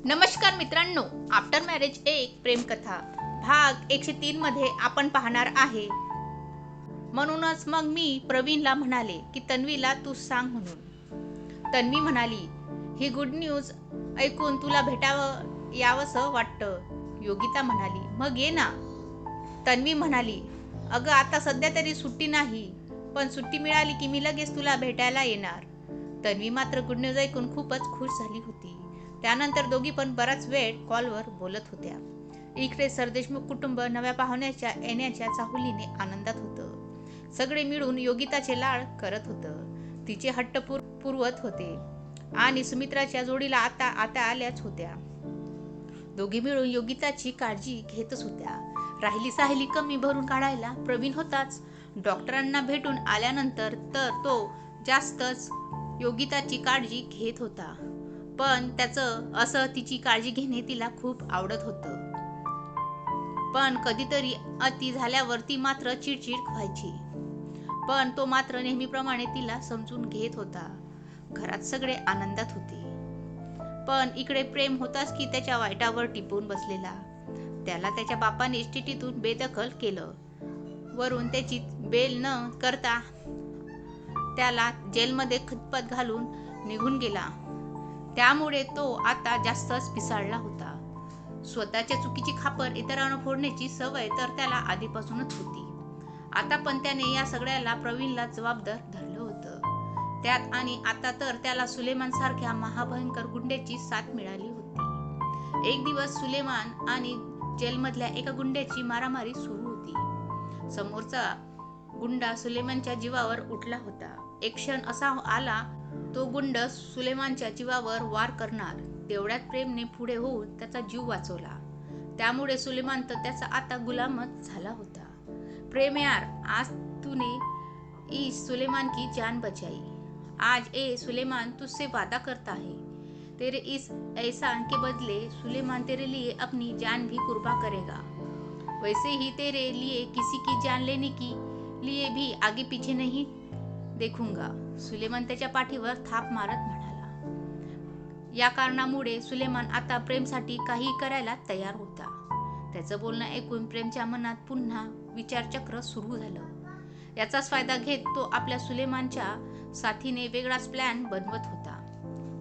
नमस्कार मित्रांनो, after marriage एक प्रेमकथा भाग 103 मध्ये आपण पाहणार आहे. म्हणूनच मग मी प्रवीणला म्हणाले की तन्वीला तू सांग म्हणून. तन्वी म्हणाली, ही गुड न्यूज ऐकून तुला भेटावं यावंसं वाटतं. योगिता म्हणाली, मग ये ना. तन्वी म्हणाली, अगं आता सध्या तरी सुट्टी नाही, पण सुट्टी मिळाली की मी लगेच तुला भेटायला येणार. तन्वी मात्र गुड न्यूज ऐकून खूपच खुश झाली होती. त्यानंतर दोघी पण बराच वेळ कॉलवर बोलत होत्या. इकडे सरदेशमुख कुटुंब नव्या पाहुण्याच्या येण्याच्या चाहुलीने आनंदात होतं. सगळे मिळून योगिताचे लाड करत होतं. तिचे हट्ट पुरवत होते आणि सुमित्राच्या जोडीला आता आल्याच होत्या. दोघी मिळून योगिताची काळजी घेतच होत्या. राहिली साहिली कमी भरून काढायला प्रवीण होताच. डॉक्टरांना भेटून आल्यानंतर तर तो जास्तच योगिताची काळजी घेत होता. पण त्याचं असं तिची काळजी घेणे तिला खूप आवडत होतं. पण कधीतरी अति झाल्यावर ती मात्र चिडचिड व्हायची. पण तो मात्र नेहमीप्रमाणे तिला समजून घेत होता. घरात सगळे आनंदात होते. पण इकडे प्रेम होताच की त्याच्या वाईटावर टिपून बसलेला. त्याला त्याच्या बापाने स्थितीतून बेदखल केलं. वरून त्याची बेल न करता त्याला जेलमध्ये खतपत घालून निघून गेला. त्यामुळे तो आता जास्तच पिसाळला होता. स्वतःच्या चुकीची खापर इतरांना फोडण्याची सवय तर त्याला आधीपासूनच होती. आता पण त्याने या सगळ्याला प्रवीणला जबाबदार धरलं होतं. त्यात आणि आता तर त्याला सुलेमान सारख्या महाभयंकर गुंड्याची साथ मिळाली होती. एक दिवस सुलेमान आणि जेलमधल्या एका गुंड्याची मारामारी सुरू होती. समोरचा गुंडा सुलेमानच्या जीवावर उठला होता. एक क्षण असा आला, तो गुंड सुलेमानच्या जीवावर वार करणार. तेवढ्यात प्रेमने पुढे होऊन त्याचा जीव वाचवला. त्यामुळे सुलेमान तर त्याचा आता गुलामच झाला होता. प्रेम यार, आज तूने इस सुलेमान की जान बचाई. आज ए सुलेमान तुझसे वादा करता है, तेरे इस एहसान के बदले सुलेमान तेरे लिए अपनी जान भी कुर्बान करेगा. वैसे ही तेरे लिए किसी की जान लेने की लिए भी आगे पीछे नहीं देखूंगा. सुलेमान त्याच्या पाठीवर थाप मारत म्हणाला. या कारणामुळे सुलेमान आता प्रेमसाठी काही करायला तयार होता. त्याचं बोलणं ऐकून प्रेमच्या मनात पुन्हा विचारचक्र सुरू झालं. याचाच फायदा घेत तो आपल्या सुलेमानच्या साथीने वेगळाच प्लॅन बनवत होता.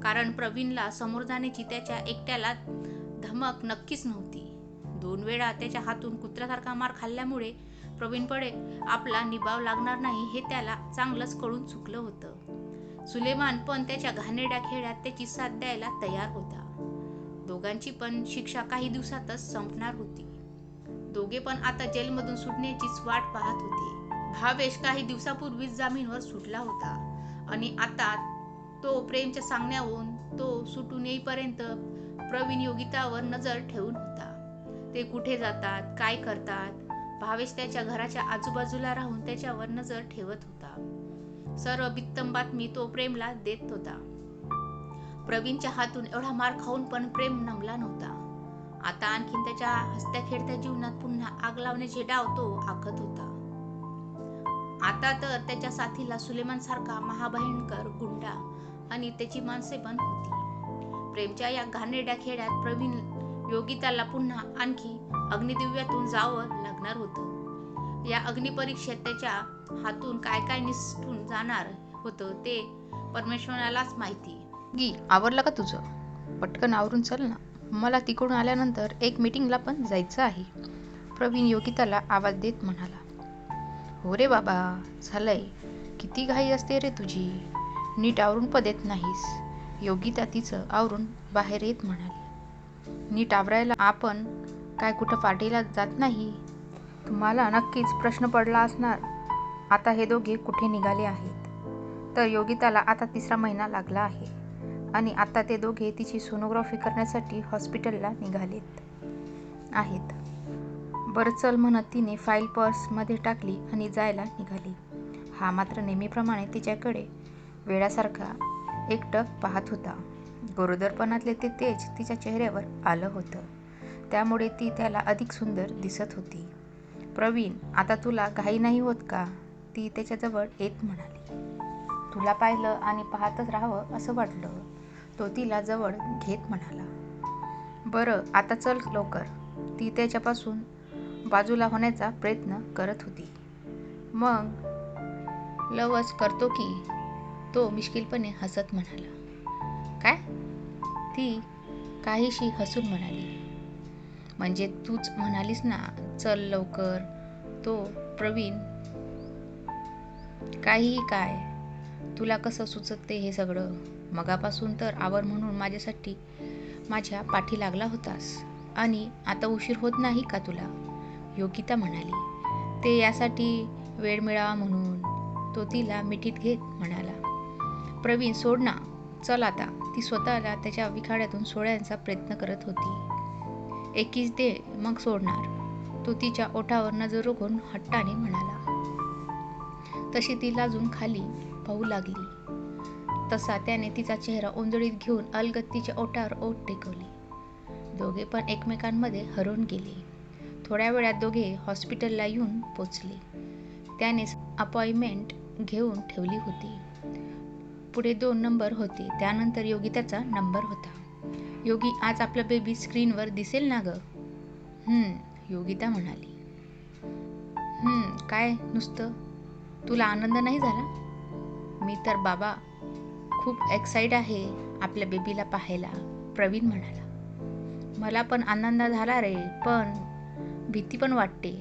कारण प्रवीणला समोर जाण्याची त्याच्या एकट्याला धमक नक्कीच नव्हती. 2 वेळा त्याच्या हातून कुत्र्यासारखा मार खाल्ल्यामुळे प्रवीणकडे आपला निभाव लागणार नाही हे त्याला चांगलंच कळून चुकलं होतं. सुलेमान पण त्याच्या घाणेरड्या खेळात त्याची साथ द्यायला तयार होता. दोघांची पण शिक्षा काही दिवसातच संपणार होती. दोघे पण आता जेलमधून सुटण्याचीच वाट पाहत होते. भावेश काही दिवसापूर्वीच जामीनवर सुटला होता आणि आता तो प्रेमच्या सांगण्यावरून तो सुटून येईपर्यंत प्रवीण योगितावर नजर ठेवून होता. ते कुठे जातात, काय करतात. भावेश त्याच्या घराच्या आजूबाजूला राहून त्याच्यावर नजर ठेवत होता. सर्व बित्तम बातमी तो प्रेमला देत होता. प्रवीणच्या हातून एवढा मार खाऊन पण प्रेम नमला नव्हता. आता आणखीन त्याच्या हसत्या खेळत्या जीवनात पुन्हा आग लावण्याचे डाव तो आखत होता. आता तर त्याच्या साथीला सुलेमान सारखा महाभयंकर गुंडा आणि त्याची माणसे पण होती. प्रेमच्या या घाणेरड्या खेळात प्रवीण योगिताला पुन्हा आणखी अग्निदिव्यातून जावं लागणार होतं. या अग्निपरीक्षेत त्याच्या हातून काय काय निसटून जाणार होतं ते परमेश्वरालाच माहिती. आवरलं का तुझं? पटकन आवरून चल ना, मला तिकडून आल्यानंतर एक मीटिंगला पण जायचं आहे. प्रवीण योगिताला आवाज देत म्हणाला. हो रे बाबा, झालंय. किती घाई असते रे तुझी, नीट आवरून पण देत नाहीस. योगिता तिचं आवरून बाहेर येत म्हणाली. नीट आवरायला आपण काय कुठं पार्टीला जात नाही? तुम्हाला नक्कीच प्रश्न पडला असणार, आता हे दोघे कुठे निघाले आहेत. तर योगिताला आता 3रा महिना लागला आहे आणि आता ते दोघे तिची सोनोग्राफी करण्यासाठी हॉस्पिटलला निघालेत आहेत. बरं चल म्हणत तिने फाईल पर्समध्ये टाकली आणि जायला निघाली. हा मात्र नेहमीप्रमाणे तिच्याकडे वेड्यासारखा एकटक पाहत होता. गरोदरपणातले ते तेज तिच्या चेहऱ्यावर आलं होतं. त्यामुळे ती त्याला अधिक सुंदर दिसत होती. प्रवीण, आता तुला घाई नाही होत का? ती त्याच्याजवळ येत म्हणाली. तुला पाहिलं आणि पाहतच राहावं असं वाटलं. तो तिला जवळ घेत म्हणाला. बरं आता चल लवकर. ती त्याच्यापासून बाजूला होण्याचा प्रयत्न करत होती. मग लवच करतो की, तो मिश्किलपणे हसत म्हणाला. काय? ती काहीशी हसून म्हणाली. म्हणजे तूच म्हणालीस ना चल लवकर. तो प्रवीण, काहीही काय, तुला कसं सुचत ते हे सगळं? मगापासून तर आवर म्हणून माझ्यासाठी माझ्या पाठी लागला होतास आणि आता उशीर होत नाही का तुला? योगिता म्हणाली. ते यासाठी वेळ मिळावा म्हणून, तो तिला मिठीत घेत म्हणाला. प्रवीण सोड ना, चल आता. ती स्वतःला त्याच्या विखाड्यातून सोडण्याचा प्रयत्न करत होती. एकीच दे मग सोडणार, तो तिच्या ओठावर नजर रोखून हट्टाने म्हणाला. तशी ती लाजून खाली पाहू लागली. तसा त्याने तिचा चेहरा ओंजळीत घेऊन अलगद तिच्या ओठावर ओठ टेकवले. दोघे पण एकमेकांमध्ये हरवून गेले. थोड्या वेळात दोघे हॉस्पिटलला येऊन पोचले. त्याने अपॉइंटमेंट घेऊन ठेवली होती. पुढे 2 नंबर होते. त्यानंतर योगिताचा नंबर होता. योगी, आज आपला बेबी स्क्रीनवर दिसेल ना ग? योगिता म्हणाली. काय नुसतं? तुला आनंद नाही झाला? मी तर बाबा खूप एक्साइट आहे आपल्या बेबीला पाहायला, प्रवीण म्हणाला. मला पण आनंद झाला रे, पण भीती पण वाटते.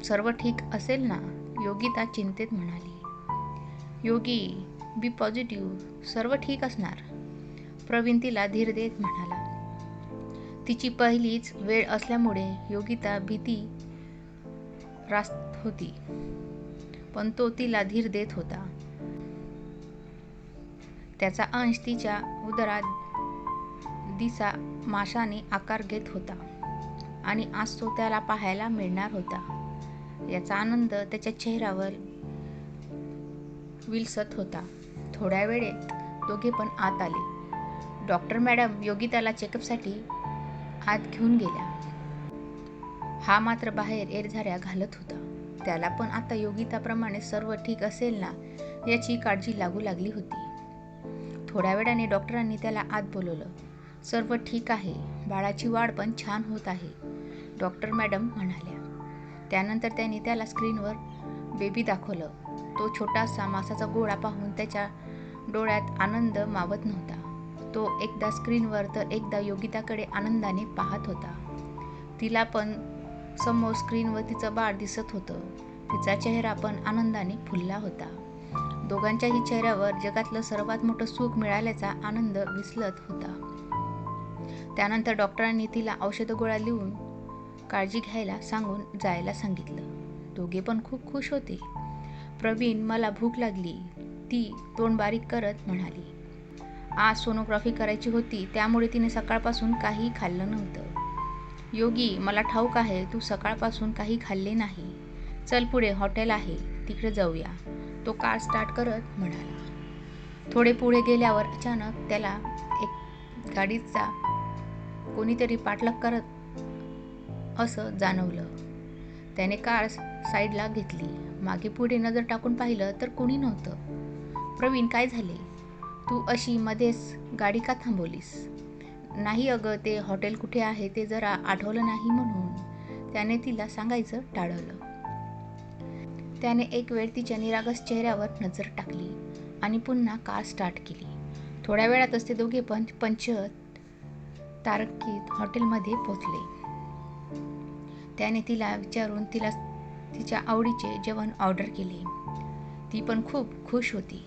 सर्व ठीक असेल ना? योगिता चिंतेत म्हणाली. योगी, बी पॉझिटिव्ह, सर्व ठीक असणार, प्रवीण तिला धीर देत म्हणाला. तिची पहिलीच वेळ असल्यामुळे योगिता भीती रास्त होती, पण तो तिला धीर देत होता. त्याचा अंश तिच्या उदरात दिसा माशाने आकार घेत होता आणि आज तो त्याला पाहायला मिळणार होता. याचा आनंद त्याच्या चेहऱ्यावर विलसत होता. थोड्या वेळेत दोघे पण आत आले. डॉक्टर मॅडम योगिताला चेकअपसाठी आत घेऊन गेल्या. हा मात्र बाहेर एरझाऱ्या घालत होता. त्याला पण आता योगिताप्रमाणे सर्व ठीक असेल ना याची काळजी लागू लागली होती. थोड्या वेळाने डॉक्टरांनी त्याला आत बोलवलं. सर्व ठीक आहे, बाळाची वाढ पण छान होत आहे, डॉक्टर मॅडम म्हणाल्या. त्यानंतर त्यांनी त्याला स्क्रीनवर बेबी दाखवलं. तो छोटासा मांसाचा गोळा पाहून त्याच्या डोळ्यात आनंद मावत नव्हता. तो एकदा स्क्रीनवर तर एकदा योगिताकडे आनंदाने पाहत होता. तिला पण समोर स्क्रीनवर तिचं बाळ दिसत होतं. तिचा चेहरा पण आनंदाने फुलला होता. दोघांच्याही चेहऱ्यावर जगातलं सर्वात मोठं सुख मिळाल्याचा आनंद विसलत होता. त्यानंतर डॉक्टरांनी तिला औषध गोळ्या लिहून काळजी घ्यायला सांगून जायला सांगितलं. दोघे पण खूप खुश होते. प्रवीण, मला भूक लागली, ती तोंड बारीक करत म्हणाली. आज सोनोग्राफी करायची होती त्यामुळे तिने सकाळपासून काही खाल्लं नव्हतं. योगी, मला ठाऊक आहे तू सकाळपासून काही खाल्ले नाही. चल पुढे हॉटेल आहे, तिकडे जाऊया, तो कार स्टार्ट करत म्हणाला. थोडे पुढे गेल्यावर अचानक त्याला एक गाडीचा कोणीतरी पाठलाग करत असं जाणवलं. त्याने कार साईडला घेतली. मागे पुढे नजर टाकून पाहिलं तर कोणी नव्हतं. प्रवीण, काय झाले? तू अशी मध्येच गाडी का थांबवलीस? नाही अगं, ते हॉटेल कुठे आहे ते जरा आठवलं नाही म्हणून, त्याने तिला सांगायचं टाळलं. त्याने एक वेळ तिच्या निरागस चेहऱ्यावर नजर टाकली आणि पुन्हा कार स्टार्ट केली. थोड्या वेळातच ते दोघे पण तारकीत हॉटेलमध्ये पोचले. त्याने तिला विचारून तिला तिच्या आवडीचे जेवण ऑर्डर केले. ती पण खूप खुश होती.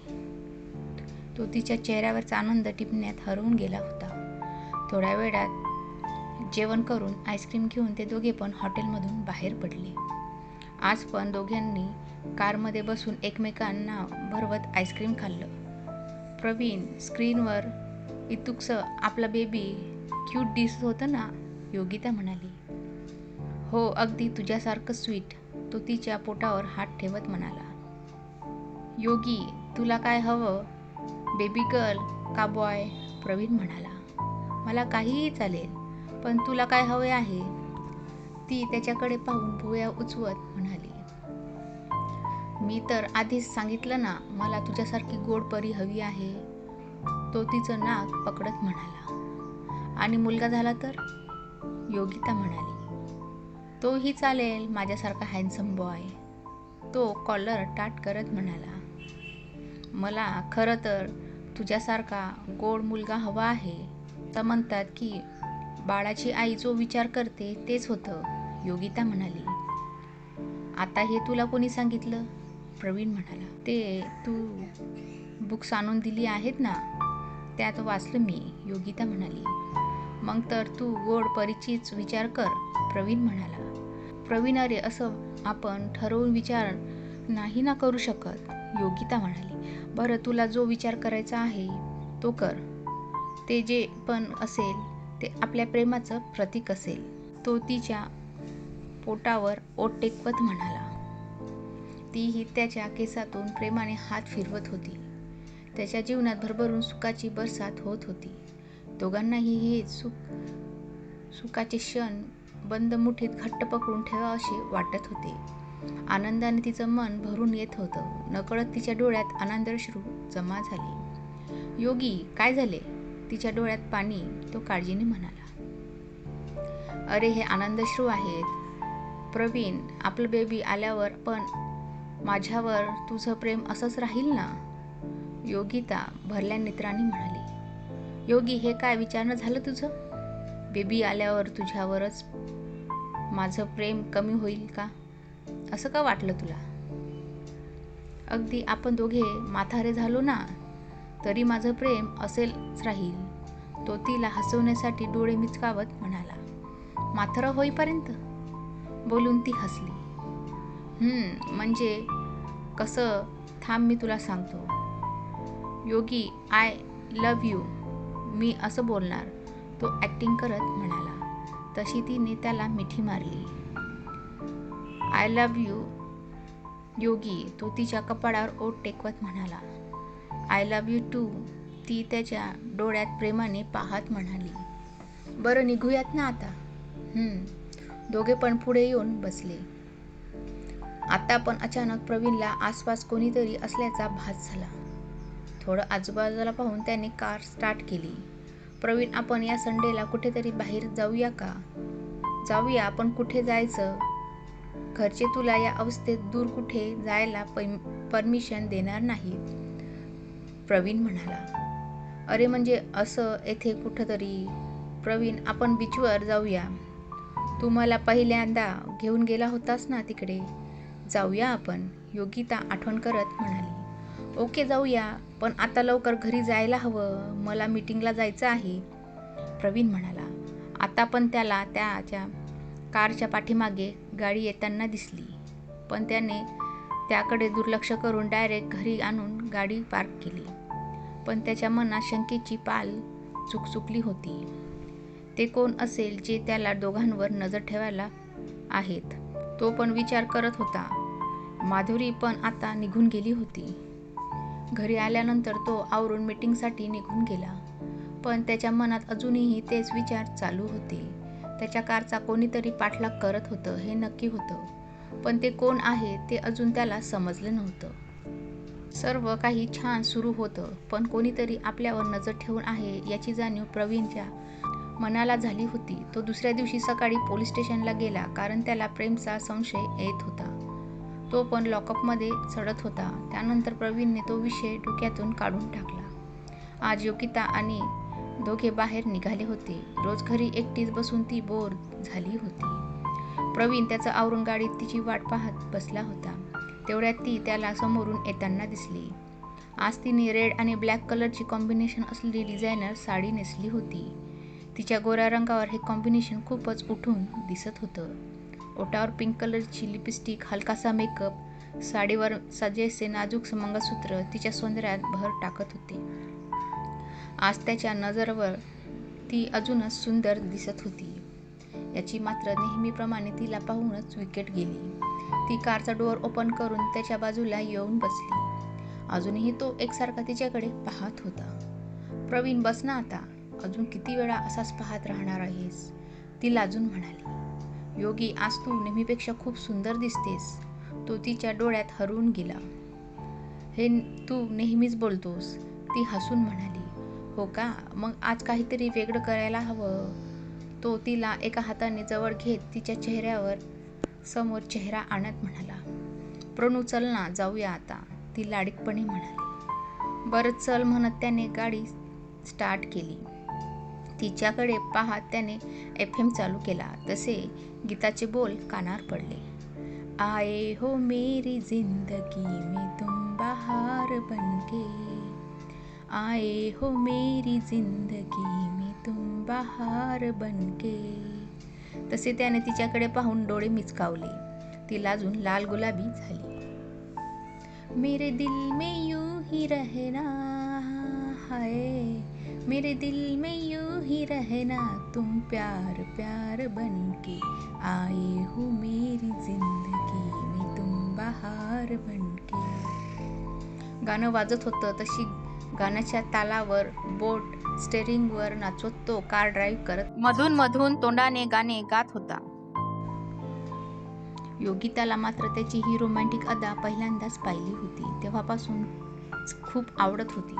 तो तिच्या चेहऱ्यावरचा आनंद टिपण्यात हरवून गेला होता. थोड्या वेळात जेवण करून आईस्क्रीम घेऊन ते दोघे पण हॉटेलमधून बाहेर पडले. आज पण दोघांनी कारमध्ये बसून एकमेकांना भरवत आईस्क्रीम खाल्लं. प्रवीण, स्क्रीनवर इतुकसं आपला बेबी क्यूट दिसत होतं ना? योगिता म्हणाली. हो, अगदी तुझ्यासारखं स्वीट, तो तिच्या पोटावर हात ठेवत म्हणाला. योगी, तुला काय हवं, बेबी गर्ल का बॉय? प्रवीण म्हणाला. मला काहीही चालेल, पण तुला काय हवे आहे? ती त्याच्याकडे पाहून भुवया उचवत म्हणाली. मी तर आधीच सांगितलं ना, मला तुझ्यासारखी गोड परी हवी आहे, तो तिचं नाक पकडत म्हणाला. आणि मुलगा झाला तर? योगिता म्हणाली. तोही चालेल, माझ्यासारखा हँडसम बॉय. तो कॉलर टाट करत म्हणाला. मला खरं तर तुझ्यासारखा गोड मुलगा हवा आहे. तर म्हणतात की बाळाची आई जो विचार करते तेच होतं, योगिता म्हणाली. आता हे तुला कोणी सांगितलं? प्रवीण म्हणाला. ते तू बुक्स आणून दिली आहेत ना, त्यात वाचलं मी, योगिता म्हणाली. मग तर तू गोड परीचीच विचार कर, प्रवीण म्हणाला. प्रवीण, अरे असं आपण ठरवून विचार नाही ना करू शकत, योगिता म्हणाली. बरं, तुला जो विचार करायचा आहे तो कर. ते जे पण असेल ते आपल्या प्रेमाचं प्रतीक असेल, तो तिच्या पोटावर ओठ टेकवत म्हणाला. तीही त्याच्या केसातून प्रेमाने हात फिरवत होती. त्याच्या जीवनात भरभरून सुखाची बरसात होत होती. दोघांनाही हे सुखाचे क्षण बंद मुठीत घट्ट पकडून ठेवावेसे वाटत होते. आनंदाने तिचं मन भरून येत होतं. नकळत तिच्या डोळ्यात आनंदाश्रू जमा झाले. योगी, काय झाले? तिच्या डोळ्यात पाणी, तो काळजीने म्हणाला. अरे, हे आनंदाश्रू आहेत प्रवीण. आपलं बेबी आल्यावर पण माझ्यावर तुझं प्रेम असंच राहील ना, योगिता भरल्या नेत्रांनी म्हणाली. योगी, हे काय विचारणं झालं तुझं? बेबी आल्यावर तुझ्यावरच माझं प्रेम कमी होईल का, असं का वाटलं तुला? अगदी आपण दोघे म्हातारे झालो ना, तरी माझं प्रेम असेलच राहील, तो तिला हसवण्यासाठी डोळे मिचकावत म्हणाला. म्हातारं होईपर्यंत? बोलून ती हसली. म्हणजे कसं, थांब मी तुला सांगतो. योगी, आय लव्ह यू, मी असं बोलणार, तो ॲक्टिंग करत म्हणाला. तशी तिने त्याला मिठी मारली. आय लव्ह यू योगी, तो तिच्या कपाळावर ओठ टेकवत म्हणाला. आय लव्ह यू टू, ती त्याच्या डोळ्यात प्रेमाने पाहत म्हणाली. बरं, निघूयात ना आता? दोघे पण पुढे येऊन बसले. आता पण अचानक प्रवीणला आसपास कोणीतरी असल्याचा भास झाला. थोडं आजूबाजूला पाहून त्याने कार स्टार्ट केली. प्रवीण, आपण या संडेला कुठेतरी बाहेर जाऊया का? जाऊया, पण कुठे जायचं? घरचे तुला या अवस्थेत दूर कुठे जायला परमिशन देणार नाहीत, प्रवीण म्हणाला. अरे म्हणजे असं येथे कुठंतरी. प्रवीण, आपण बीचवर जाऊया. तू मला पहिल्यांदा घेऊन गेला होतास ना तिकडे, जाऊया आपण, योगिता आठवण करत म्हणाली. ओके, जाऊया, पण आता लवकर घरी जायला हवं, मला मीटिंगला जायचं आहे, प्रवीण म्हणाला. आता पण त्याला त्याच्या कारच्या पाठीमागे गाडी येताना दिसली, पण त्याने त्याकडे दुर्लक्ष करून डायरेक्ट घरी आणून गाडी पार्क केली. पण त्याच्या मनात शंकेची पाल चुकचुकली होती. ते कोण असेल जे त्याला दोघांवर नजर ठेवायला आहेत, तो पण विचार करत होता. माधुरी पण आता निघून गेली होती. घरी आल्यानंतर तो आवरून मीटिंगसाठी निघून गेला, पण त्याच्या मनात अजूनही तेच विचार चालू होते. त्याच्या कारचा कोणीतरी पाठलाग करत होतं हे नक्की होतं, पण ते कोण आहे ते अजून त्याला समजलं नव्हतं. सर्व काही छान सुरू होतं, पण कोणीतरी आपल्यावर नजर ठेवून आहे याची जाणीव प्रवीणच्या मनाला झाली होती. तो दुसऱ्या दिवशी सकाळी पोलीस स्टेशनला गेला, कारण त्याला प्रेमचा संशय येत होता. तो पण लॉकअपमध्ये चढत होता. त्यानंतर प्रवीणने तो विषय डोक्यातून काढून टाकला. आज योगिता आणि दोघे बाहेर निघाले होते. रोज घरी एकटीच बसून ती बोर झाली होती. प्रवीण त्याचं आवरून गाडीत तिची वाट पाहत बसला होता. तेवढ्यात ती त्याला समोरून येताना दिसली. आज तिने रेड आणि ब्लॅक कलरची कॉम्बिनेशन असलेली डिझायनर साडी नेसली होती. तिच्या गोऱ्या रंगावर हे कॉम्बिनेशन खूपच उठून दिसत होतं. ओठावर पिंक कलरची लिपस्टिक, हलकासा मेकअप, साडीवर साजेसे नाजूक मंगळसूत्र तिच्या सौंदर्यात भर टाकत होते. आज त्याच्या नजरेवर ती अजूनच सुंदर दिसत होती. याची मात्र नेहमीप्रमाणे तिला पाहूनच विकेट गेली. ती कारचा डोअर ओपन करून त्याच्या बाजूला येऊन बसली. अजूनही तो एकसारखा तिच्याकडे पाहत होता. प्रवीण, बस ना आता, अजून किती वेळा असाच पाहत राहणार आहेस, ती लाजून म्हणाली. योगी, आज तू नेहमीपेक्षा खूप सुंदर दिसतेस, तो तिच्या डोळ्यात हरवून गेला. हे तू नेहमीच बोलतोस, ती हसून म्हणाली. हो का, मग आज काहीतरी वेगळं करायला हवं. तो तिला एका हाताने जवळ घेत तिच्या चेहऱ्यावर समोर चेहरा आणत म्हणाला, प्रणू चल ना, जाऊया आता. ती लाडीकपणे म्हणाली. बरं चल म्हणत त्याने गाडी स्टार्ट केली. तिच्याकडे पाहत त्याने FM चालू केला. तसे गीताचे बोल कानावर पडले. आए हो मेरी जिंदगी में तुम बहार बनके, आए हो मेरी जिंदगी में तुम बहार बनके. तसे त्याने तिच्याकडे पाहून डोळे मिचकावले. ती लाजून लाल गुलाबी झाली. मेरे दिल में यूं ही रहना है, मेरे दिल में यूं ही रहना, तुम प्यार प्यार बनके, आए हो मेरी जिंदगी में तुम बहार बनके. गाणं वाजत होतं. तशी गाण्याच्या तालावर बोट स्टेरिंगवर नाचवत तो कार ड्राईव्ह करत मधून मधून तोंडाने गाणे गात होता. योगिताला मात्र त्याची ही रोमॅन्टिक अदा पहिल्यांदाच पाहिली होती. तेव्हापासून खूप आवडत होती.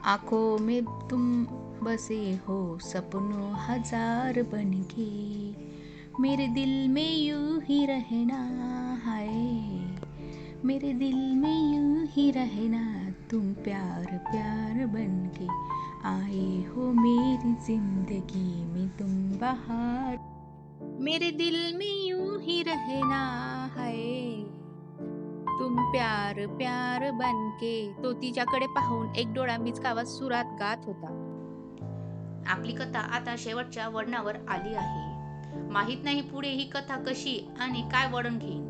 आंखों में तुम बसे हो सपनों हजार बनके, मेरे दिल में यूं ही रहना है, मेरे दिल में यूं ही रहना, तुम प्यार प्यार बनके, आए हो मेरी जिंदगी में तुम बहार, मेरे दिल में यूं ही रहना है, तुम प्यार प्यार बनके. तो तिच्याकडे पाहून एक डोळा मिचकावत सुरात गात होता. आपली कथा आता शेवटच्या वळणावर आली आहे. माहित नाही पुढे ही कथा कशी आणि काय वळण घेईल,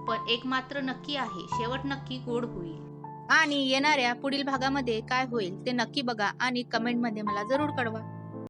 पण एक मात्र नक्की आहे, शेवट नक्की गोड होईल. आणि येणाऱ्या पुढील भागामध्ये काय होईल ते नक्की बघा आणि कमेंटमध्ये मला जरूर कळवा.